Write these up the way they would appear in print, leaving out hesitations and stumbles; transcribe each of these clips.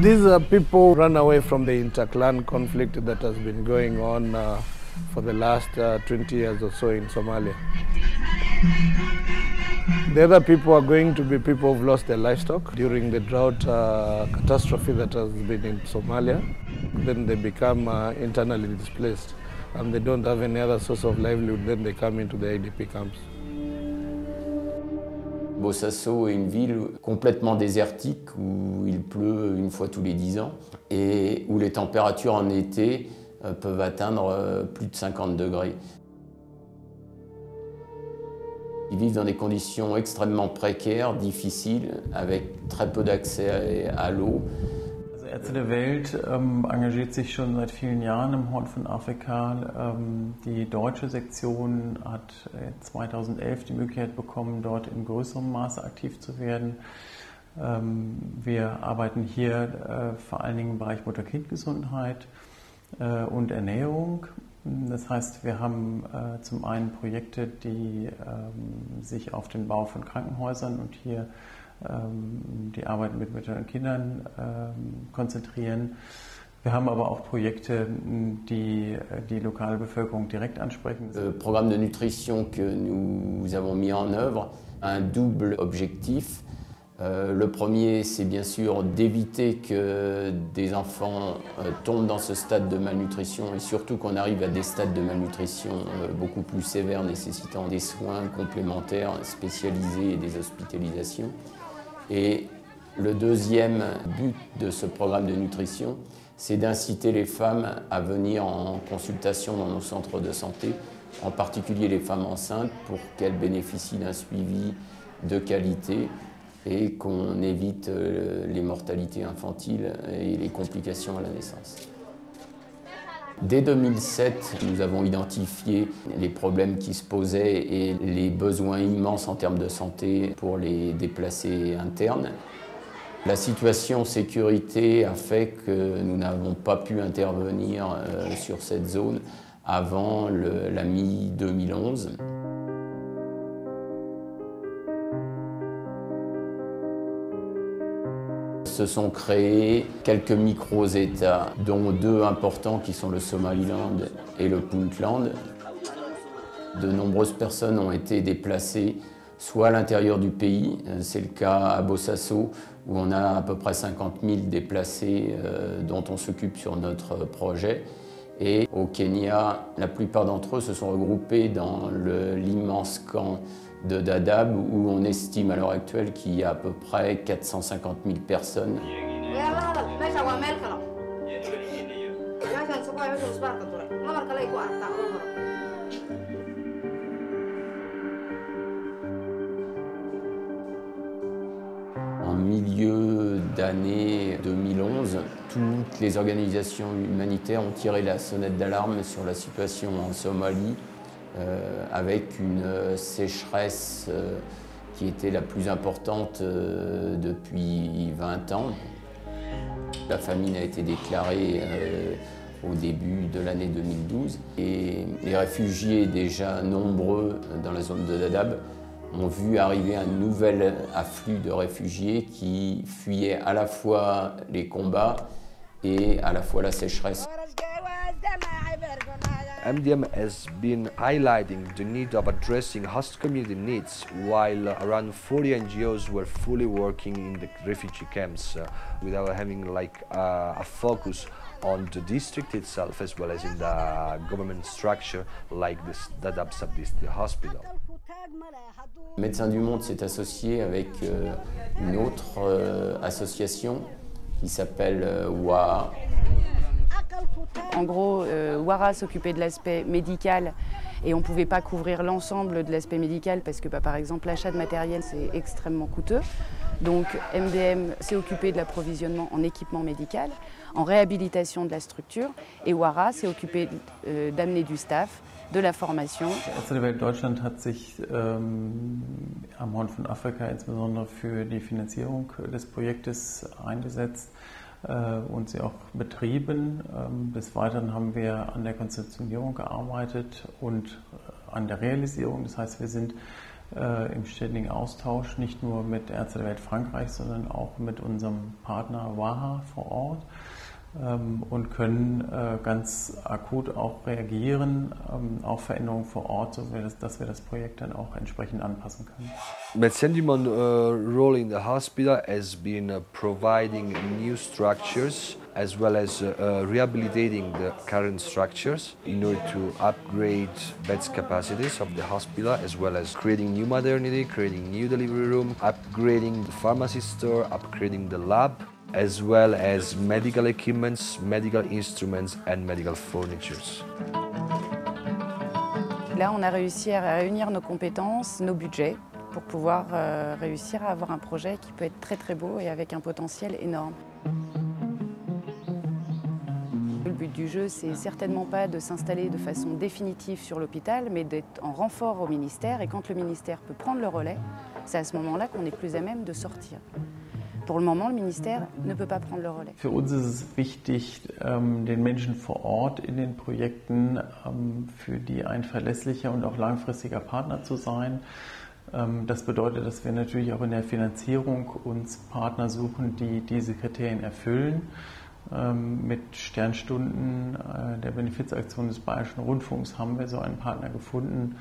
These people run away from the inter-clan conflict that has been going on for the last 20 years or so in Somalia. The other people are going to be people who've lost their livestock during the drought catastrophe that has been in Somalia. Then they become internally displaced and they don't have any other source of livelihood, then they come into the IDP camps. Bosaso est une ville complètement désertique où il pleut une fois tous les 10 ans et où les températures en été peuvent atteindre plus de 50 degrés. Ils vivent dans des conditions extrêmement précaires, difficiles, avec très peu d'accès à l'eau. Ärzte der Welt engagiert sich schon seit vielen Jahren im Horn von Afrika. Die deutsche Sektion hat 2011 die Möglichkeit bekommen, dort in größerem Maße aktiv zu werden. Wir arbeiten hier vor allen Dingen im Bereich Mutter-Kind-Gesundheit und Ernährung. Das heißt, wir haben zum einen Projekte, die sich auf den Bau von Krankenhäusern und hier die Arbeit mit Müttern und Kindern konzentrieren. Wir haben aber auch Projekte, die die lokale Bevölkerung direkt ansprechen. Le programme de nutrition que nous avons mis en œuvre a un double objectif. Le premier, c'est bien sûr d'éviter que des enfants tombent dans ce stade de malnutrition et surtout qu'on arrive à des stades de malnutrition beaucoup plus sévères nécessitant des soins complémentaires spécialisés et des hospitalisations. Et le deuxième but de ce programme de nutrition, c'est d'inciter les femmes à venir en consultation dans nos centres de santé, en particulier les femmes enceintes, pour qu'elles bénéficient d'un suivi de qualité et qu'on évite les mortalités infantiles et les complications à la naissance. Dès 2007, nous avons identifié les problèmes qui se posaient et les besoins immenses en termes de santé pour les déplacés internes. La situation sécurité a fait que nous n'avons pas pu intervenir sur cette zone avant la mi-2011. Se sont créés quelques micro-États, dont deux importants qui sont le Somaliland et le Puntland. De nombreuses personnes ont été déplacées soit à l'intérieur du pays, c'est le cas à Bosaso, où on a à peu près 50 000 déplacés dont on s'occupe sur notre projet. Et au Kenya, la plupart d'entre eux se sont regroupés dans l'immense camp de Dadaab, où on estime à l'heure actuelle qu'il y a à peu près 450 000 personnes. En milieu d'année 2011, toutes les organisations humanitaires ont tiré la sonnette d'alarme sur la situation en Somalie, avec une sécheresse qui était la plus importante depuis 20 ans. La famine a été déclarée au début de l'année 2012 et les réfugiés déjà nombreux dans la zone de Dadaab ont vu arriver un nouvel afflux de réfugiés qui fuyaient à la fois les combats et à la fois la sécheresse. MDM has been highlighting the need of addressing host community needs while around 40 NGOs were fully working in the refugee camps without having a focus on the district itself as well as in the government structure like this Dadaab Sub-District Hospital. Médecins du Monde s'est associé avec une autre association qui s'appelle WAA. En gros, WARA s'occupait de l'aspect médical et on ne pouvait pas couvrir l'ensemble de l'aspect médical parce que par exemple l'achat de matériel c'est extrêmement coûteux. Donc MDM s'est occupé de l'approvisionnement en équipement médical, en réhabilitation de la structure et WARA s'est occupé d'amener du staff, de la formation. Ärzte der Welt Deutschland hat sich am Horn von Afrika insbesondere für die Finanzierung des Projektes eingesetzt. und sie auch betrieben. Des Weiteren haben wir an der Konzeptionierung gearbeitet und an der Realisierung. Das heißt, wir sind im ständigen Austausch, nicht nur mit Ärzte der Welt Frankreich, sondern auch mit unserem Partner WAHA vor Ort und können ganz akut auch reagieren auf Veränderungen vor Ort, so dass wir das Projekt dann auch entsprechend anpassen können. Médecins du Monde role in the hospital has been providing new structures as well as rehabilitating the current structures in order to upgrade beds capacities of the hospital, as well as creating new maternity, creating new delivery room, upgrading the pharmacy store, upgrading the lab, as well as medical equipments, medical instruments and medical furnitures. Là, on a réussi à réunir nos compétences, nos budgets, pour pouvoir réussir à avoir un projet qui peut être très très beau et avec un potentiel énorme. Le but du jeu, c'est certainement pas de s'installer de façon définitive sur l'hôpital, mais d'être en renfort au ministère. Et quand le ministère peut prendre le relais, c'est à ce moment-là qu'on est plus à même de sortir. Pour le moment, le ministère ne peut pas prendre le relais. Für uns ist es wichtig, den Menschen vor Ort in den Projekten für die ein verlässlicher und auch langfristiger Partner zu sein. Das bedeutet, dass wir natürlich auch in der Finanzierung uns Partner suchen, die diese Kriterien erfüllen. Mit Sternstunden der Benefizaktion des Bayerischen Rundfunks haben wir so einen Partner gefunden.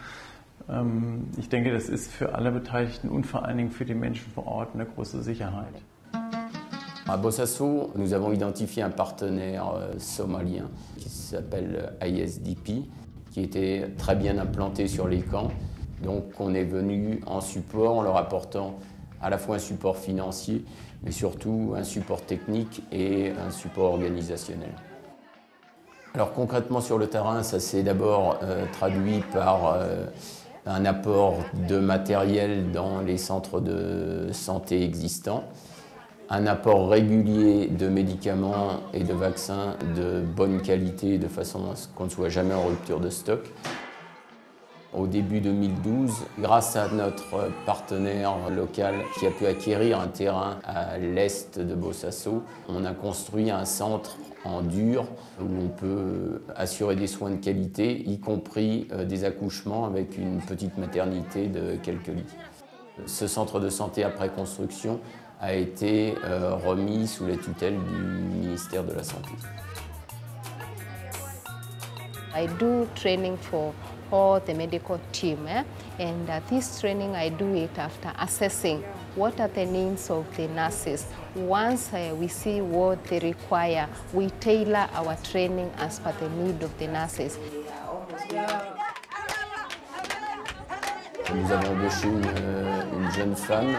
Ich denke, das ist für alle Beteiligten und vor allen Dingen für die Menschen vor Ort eine große Sicherheit. À Bossasso, nous avons identifié un partenaire somalien qui s'appelle ISDP, qui était très bien implanté sur les camps. Donc on est venu en support en leur apportant à la fois un support financier, mais surtout un support technique et un support organisationnel. Alors concrètement sur le terrain, ça s'est d'abord traduit par un apport de matériel dans les centres de santé existants, un apport régulier de médicaments et de vaccins de bonne qualité de façon à ce qu'on ne soit jamais en rupture de stock. Au début 2012, grâce à notre partenaire local qui a pu acquérir un terrain à l'est de Bossasso, on a construit un centre en dur où on peut assurer des soins de qualité, y compris des accouchements avec une petite maternité de quelques lits. Ce centre de santé après construction a été remis sous la tutelle du ministère de la Santé. I do training for all the medical team, and this training I do it after assessing what are the needs of the nurses. Once we see what they require, we tailor our training as per the need of the nurses. Nous avons embauché une jeune femme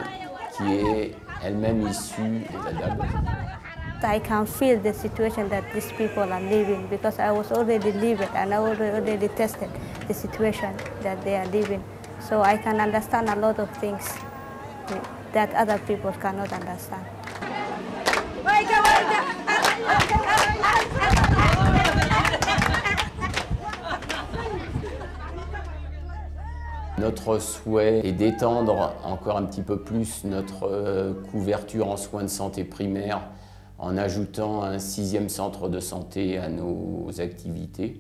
qui est elle-même issue de la DAB. I can feel the situation that these people are living because I was already living and I already tested the situation that they are living. So I can understand a lot of things that other people cannot understand. Notre souhait est d'étendre encore un petit peu plus notre couverture en soins de santé primaires en ajoutant un 6e centre de santé à nos activités,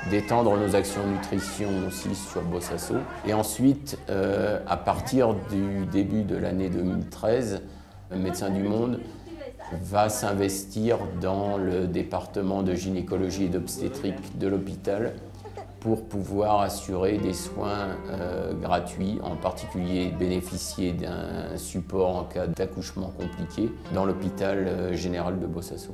d'étendre nos actions nutrition aussi sur Bossasso. Et ensuite, à partir du début de l'année 2013, Médecins du Monde va s'investir dans le département de gynécologie et d'obstétrique de l'hôpital pour pouvoir assurer des soins gratuits, en particulier bénéficier d'un support en cas d'accouchement compliqué dans l'hôpital général de Bossasso.